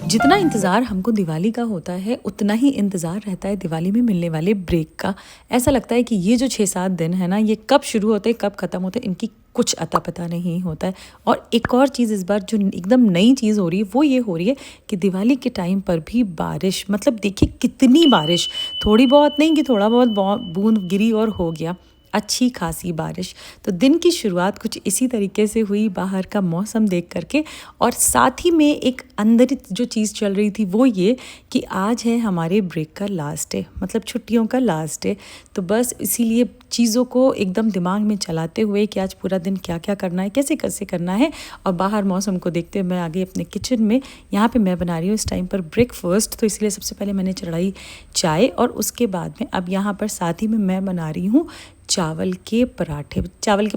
जितना इंतज़ार हमको दिवाली का होता है उतना ही इंतज़ार रहता है दिवाली में मिलने वाले ब्रेक का। ऐसा लगता है कि ये जो 6-7 दिन है ना, ये कब शुरू होते हैं कब ख़त्म होते हैं इनकी कुछ अता पता नहीं होता है। और एक और चीज़ इस बार जो एकदम नई चीज़ हो रही है वो ये हो रही है कि दिवाली के टाइम पर भी बारिश, मतलब देखिए कितनी बारिश, थोड़ी बहुत नहीं कि थोड़ा बहुत बूंद गिरी और हो गया, अच्छी खासी बारिश। तो दिन की शुरुआत कुछ इसी तरीके से हुई, बाहर का मौसम देख करके। और साथ ही में एक अंदर जो चीज़ चल रही थी वो ये कि आज है हमारे ब्रेक का लास्ट डे, मतलब छुट्टियों का लास्ट डे। तो बस इसीलिए चीज़ों को एकदम दिमाग में चलाते हुए कि आज पूरा दिन क्या क्या करना है, कैसे कैसे करना है, और बाहर मौसम को देखते हुए मैं आ गई अपने किचन में। यहाँ पे मैं बना रही हूँ इस टाइम पर ब्रेकफास्ट, तो इसलिए सबसे पहले मैंने चढ़ाई चाय, और उसके बाद में अब यहाँ पर साथ ही में मैं बना रही हूँ चावल के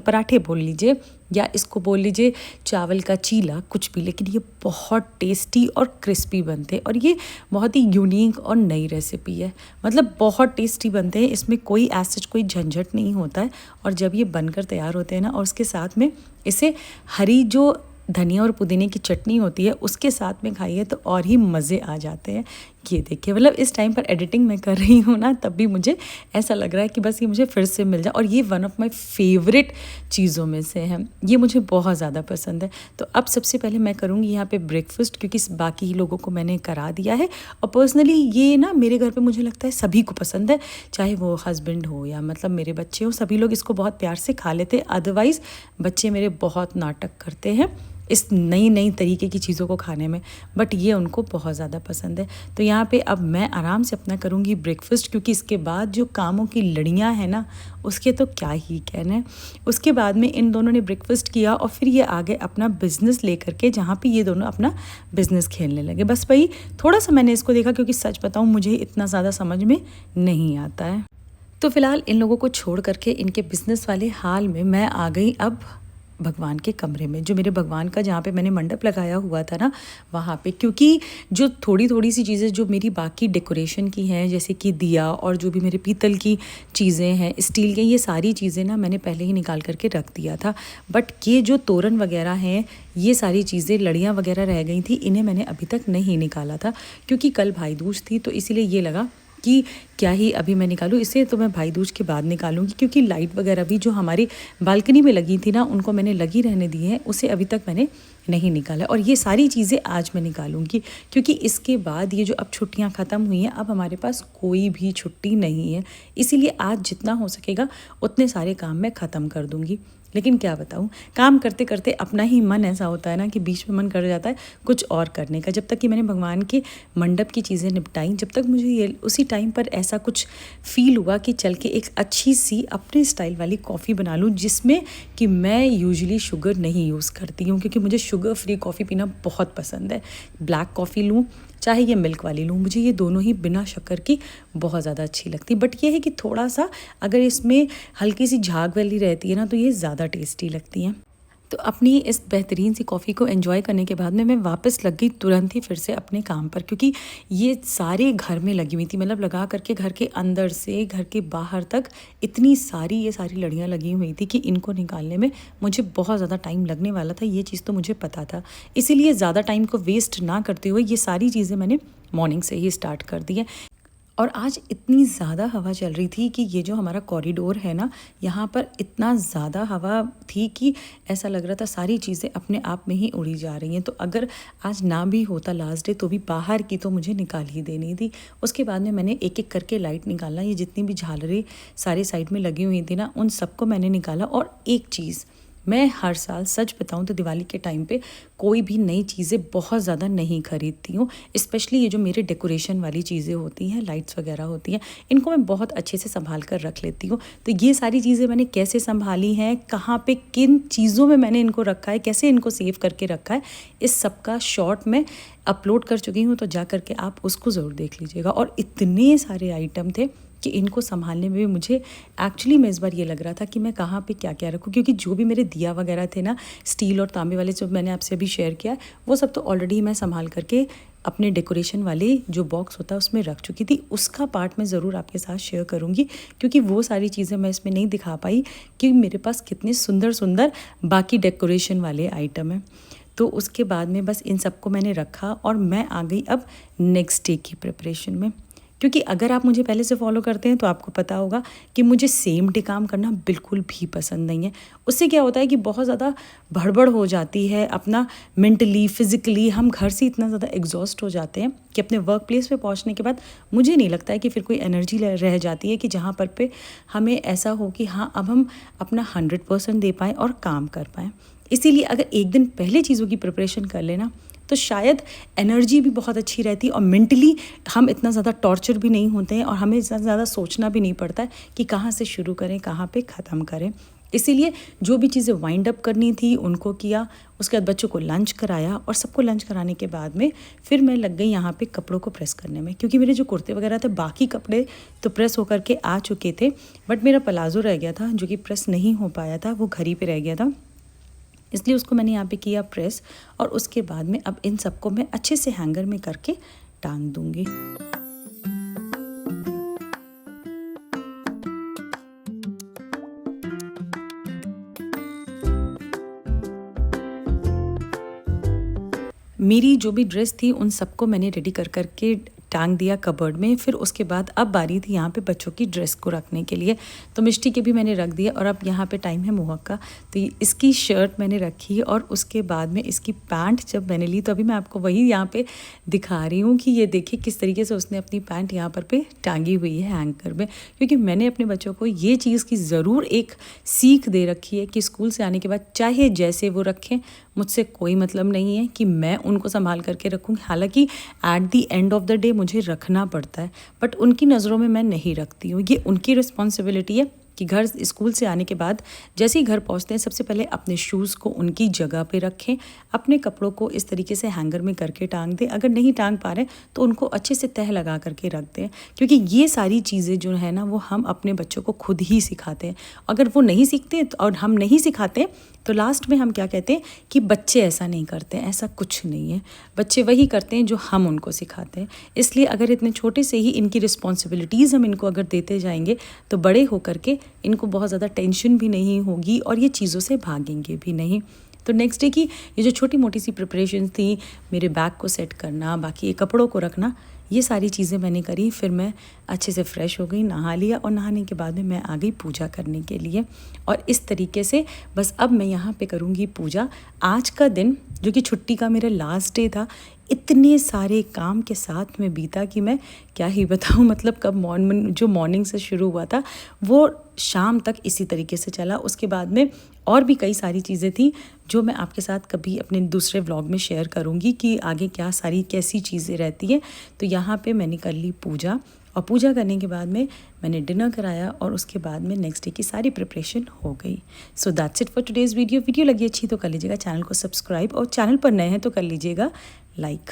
पराठे बोल लीजिए, या इसको बोल लीजिए चावल का चीला, कुछ भी, लेकिन ये बहुत टेस्टी और क्रिस्पी बनते हैं। और ये बहुत ही यूनिक और नई रेसिपी है, मतलब बहुत टेस्टी बनते हैं, इसमें कोई ऐसा कोई झंझट नहीं होता है। और जब ये बनकर तैयार होते हैं ना, और उसके साथ में इसे हरी जो धनिया और पुदीने की चटनी होती है उसके साथ में खाइए तो और ही मज़े आ जाते हैं। ये देखिए, मतलब इस टाइम पर एडिटिंग मैं कर रही हूँ ना, तब भी मुझे ऐसा लग रहा है कि बस ये मुझे फिर से मिल जाए। और ये वन ऑफ माय फेवरेट चीज़ों में से है, ये मुझे बहुत ज़्यादा पसंद है। तो अब सबसे पहले मैं करूँगी यहाँ पे ब्रेकफास्ट, क्योंकि बाकी ही लोगों को मैंने करा दिया है। और पर्सनली ये ना मेरे घर पे मुझे लगता है सभी को पसंद है, चाहे वो हस्बैंड हो या मतलब मेरे बच्चे हो, सभी लोग इसको बहुत प्यार से खा लेते हैं। अदरवाइज़ बच्चे मेरे बहुत नाटक करते हैं इस नई तरीके की चीज़ों को खाने में, बट ये उनको बहुत ज़्यादा पसंद है। तो यहाँ पे अब मैं आराम से अपना करूँगी ब्रेकफास्ट, क्योंकि इसके बाद जो कामों की लड़ियाँ हैं ना, उसके तो क्या ही कहना है। उसके बाद में इन दोनों ने ब्रेकफास्ट किया और फिर ये आगे अपना बिज़नेस लेकर के, जहाँ पे ये दोनों अपना बिज़नेस खेलने लगे। बस वही थोड़ा सा मैंने इसको देखा, क्योंकि सच बताऊँ मुझे इतना ज़्यादा समझ में नहीं आता है। तो फ़िलहाल इन लोगों को छोड़ करके इनके बिज़नेस वाले हाल में मैं आ गई अब भगवान के कमरे में, जो मेरे भगवान का जहाँ पे मैंने मंडप लगाया हुआ था ना, वहाँ पे। क्योंकि जो थोड़ी थोड़ी सी चीज़ें जो मेरी बाकी डेकोरेशन की हैं, जैसे कि दिया और जो भी मेरे पीतल की चीज़ें हैं, स्टील के, ये सारी चीज़ें ना मैंने पहले ही निकाल करके रख दिया था। बट ये जो तोरण वगैरह हैं, ये सारी चीज़ें, लड़ियाँ वगैरह रह गई थी, इन्हें मैंने अभी तक नहीं निकाला था, क्योंकि कल भाई दूज थी। तो इसीलिए ये लगा कि क्या ही अभी मैं निकालूँ इसे, तो मैं भाई दूज के बाद निकालूंगी। क्योंकि लाइट वगैरह भी जो हमारी बालकनी में लगी थी ना, उनको मैंने लगी रहने दी है, उसे अभी तक मैंने नहीं निकाला। और ये सारी चीज़ें आज मैं निकालूंगी, क्योंकि इसके बाद ये जो अब छुट्टियां ख़त्म हुई हैं, अब हमारे पास कोई भी छुट्टी नहीं है। इसीलिए आज जितना हो सकेगा उतने सारे काम मैं ख़त्म कर दूँगी। लेकिन क्या बताऊँ, काम करते करते अपना ही मन ऐसा होता है ना कि बीच में मन कर जाता है कुछ और करने का। जब तक कि मैंने भगवान के मंडप की चीज़ें निपटाई, जब तक मुझे ये उसी टाइम पर ऐसा कुछ फ़ील हुआ कि चल के एक अच्छी सी अपने स्टाइल वाली कॉफ़ी बना लूँ, जिसमें कि मैं यूजुअली शुगर नहीं यूज़ करती हूँ, क्योंकि मुझे शुगर फ्री कॉफ़ी पीना बहुत पसंद है। ब्लैक कॉफ़ी लूँ चाहे ये मिल्क वाली लूँ, मुझे ये दोनों ही बिना शक्कर की बहुत ज़्यादा अच्छी लगती। बट ये है कि थोड़ा सा अगर इसमें हल्की सी झाग वाली रहती है ना, तो ये ज़्यादा टेस्टी लगती हैं। तो अपनी इस बेहतरीन सी कॉफ़ी को एंजॉय करने के बाद में मैं वापस लग गई तुरंत ही फिर से अपने काम पर, क्योंकि ये सारे घर में लगी हुई थी, मतलब लगा करके घर के अंदर से घर के बाहर तक इतनी सारी ये सारी लड़ियाँ लगी हुई थी कि इनको निकालने में मुझे बहुत ज़्यादा टाइम लगने वाला था। ये चीज़ तो मुझे पता था, इसीलिए ज़्यादा टाइम को वेस्ट ना करते हुए ये सारी चीज़ें मैंने मॉर्निंग से ही स्टार्ट कर दी है। और आज इतनी ज़्यादा हवा चल रही थी कि ये जो हमारा कॉरिडोर है ना, यहाँ पर इतना ज़्यादा हवा थी कि ऐसा लग रहा था सारी चीज़ें अपने आप में ही उड़ी जा रही हैं। तो अगर आज ना भी होता लास्ट डे, तो भी बाहर की तो मुझे निकाल ही देनी थी। उसके बाद में मैंने एक एक करके लाइट निकाला, ये जितनी भी झालरें सारी साइड में लगी हुई थी ना, उन सबको मैंने निकाला। और एक चीज़, मैं हर साल सच बताऊं तो दिवाली के टाइम पे कोई भी नई चीज़ें बहुत ज़्यादा नहीं खरीदती हूँ। स्पेशली ये जो मेरे डेकोरेशन वाली चीज़ें होती हैं, लाइट्स वगैरह होती हैं, इनको मैं बहुत अच्छे से संभाल कर रख लेती हूँ। तो ये सारी चीज़ें मैंने कैसे संभाली हैं, कहाँ पे किन चीज़ों में मैंने इनको रखा है, कैसे इनको सेव करके रखा है, इस सब का शॉर्ट मैं अपलोड कर चुकी हूँ। तो जा करके आप उसको ज़रूर देख लीजिएगा। और इतने सारे आइटम थे कि इनको संभालने में भी मुझे एक्चुअली में इस बार ये लग रहा था कि मैं कहाँ पे क्या क्या रखूँ, क्योंकि जो भी मेरे दिया वगैरह थे ना, स्टील और तांबे वाले, जो मैंने आपसे अभी शेयर किया, वो सब तो ऑलरेडी मैं संभाल करके अपने डेकोरेशन वाले जो बॉक्स होता है उसमें रख चुकी थी। उसका पार्ट मैं ज़रूर आपके साथ शेयर करूँगी, क्योंकि वो सारी चीज़ें मैं इसमें नहीं दिखा पाई कि मेरे पास कितने सुंदर सुंदर बाकी डेकोरेशन वाले आइटम हैं। तो उसके बाद में बस इन सबको मैंने रखा और मैं आ गई अब नेक्स्ट डे की प्रिपरेशन में। क्योंकि अगर आप मुझे पहले से फॉलो करते हैं तो आपको पता होगा कि मुझे सेम डे काम करना बिल्कुल भी पसंद नहीं है। उससे क्या होता है कि बहुत ज़्यादा भड़बड़ हो जाती है, अपना मेंटली फिज़िकली हम घर से इतना ज़्यादा एग्जॉस्ट हो जाते हैं कि अपने वर्क प्लेस पे पहुंचने के बाद मुझे नहीं लगता है कि फिर कोई एनर्जी रह जाती है कि जहाँ पर पे हमें ऐसा हो कि हाँ अब हम अपना 100% दे पाएँ और काम कर पाएँ। इसीलिए अगर एक दिन पहले चीज़ों की प्रिपरेशन कर लेना तो शायद एनर्जी भी बहुत अच्छी रहती है और मेंटली हम इतना ज़्यादा टॉर्चर भी नहीं होते हैं और हमें इतना ज़्यादा सोचना भी नहीं पड़ता है कि कहाँ से शुरू करें, कहाँ पे ख़त्म करें। इसीलिए जो भी चीज़ें वाइंड अप करनी थी उनको किया, उसके बाद बच्चों को लंच कराया और सबको लंच कराने के बाद में फिर मैं लग गई यहाँ पे कपड़ों को प्रेस करने में। क्योंकि मेरे जो कुर्ते वगैरह थे बाकी कपड़े तो प्रेस होकर के आ चुके थे, बट मेरा प्लाज़ो रह गया था जो कि प्रेस नहीं हो पाया था, वो घर ही पे रह गया था, इसलिए उसको मैंने यहाँ पे किया प्रेस। और उसके बाद में अब इन सबको मैं अच्छे से हैंगर में करके टांग दूँगी। मेरी जो भी ड्रेस थी उन सबको मैंने रेडी कर के टांग दिया कबर्ड में। फिर उसके बाद अब बारी थी यहाँ पे बच्चों की ड्रेस को रखने के लिए, तो मिष्टी के भी मैंने रख दिया। और अब यहाँ पे टाइम है मोहक का, तो इसकी शर्ट मैंने रखी और उसके बाद में इसकी पैंट जब मैंने ली तो अभी मैं आपको वही यहाँ पे दिखा रही हूँ कि ये देखिए किस तरीके से उसने अपनी पैंट यहाँ पर पे टांगी हुई है हैंगर में। क्योंकि मैंने अपने बच्चों को ये चीज़ की ज़रूर एक सीख दे रखी है कि स्कूल से आने के बाद चाहे जैसे वो रखें, मुझसे कोई मतलब नहीं है कि मैं उनको संभाल करके रखूँगी। हालांकि at the end of the day मुझे रखना पड़ता है, बट उनकी नज़रों में मैं नहीं रखती हूँ। ये उनकी रिस्पॉन्सिबिलिटी है कि घर स्कूल से आने के बाद जैसे ही घर पहुँचते हैं सबसे पहले अपने शूज़ को उनकी जगह पे रखें, अपने कपड़ों को इस तरीके से हैंगर में करके टांग दें। अगर नहीं टांग पा रहे तो उनको अच्छे से तह लगा करके रख दें, क्योंकि ये सारी चीज़ें जो है ना वो हम अपने बच्चों को खुद ही सिखाते हैं। अगर वो नहीं सीखते और हम नहीं सिखाते तो लास्ट में हम क्या कहते हैं कि बच्चे ऐसा नहीं करते। ऐसा कुछ नहीं है, बच्चे वही करते हैं जो हम उनको सिखाते हैं। इसलिए अगर इतने छोटे से ही इनकी रिस्पॉन्सिबिलिटीज़ हम इनको अगर देते जाएंगे तो बड़े होकर के इनको बहुत ज़्यादा टेंशन भी नहीं होगी और ये चीज़ों से भागेंगे भी नहीं। तो नेक्स्ट डे की ये जो छोटी मोटी सी प्रिपरेशन थी, मेरे बैग को सेट करना, बाकी ये कपड़ों को रखना, ये सारी चीज़ें मैंने करी। फिर मैं अच्छे से फ्रेश हो गई, नहा लिया और नहाने के बाद में मैं आ गई पूजा करने के लिए। और इस तरीके से बस अब मैं यहाँ पे करूँगी पूजा। आज का दिन जो कि छुट्टी का मेरा लास्ट डे था, इतने सारे काम के साथ में बीता कि मैं क्या ही बताऊँ। मतलब कब मॉर्निंग से शुरू हुआ था वो शाम तक इसी तरीके से चला। उसके बाद में और भी कई सारी चीज़ें थी जो मैं आपके साथ कभी अपने दूसरे व्लॉग में शेयर करूँगी कि आगे क्या सारी कैसी चीज़ें रहती हैं। तो यहाँ पे मैंने कर ली पूजा और पूजा करने के बाद में मैंने डिनर कराया और उसके बाद में नेक्स्ट डे की सारी प्रिपरेशन हो गई। So that's it for today's video. Video लगी अच्छी तो कर लीजिएगा चैनल को सब्सक्राइब और चैनल पर नए हैं तो कर लीजिएगा लाइक।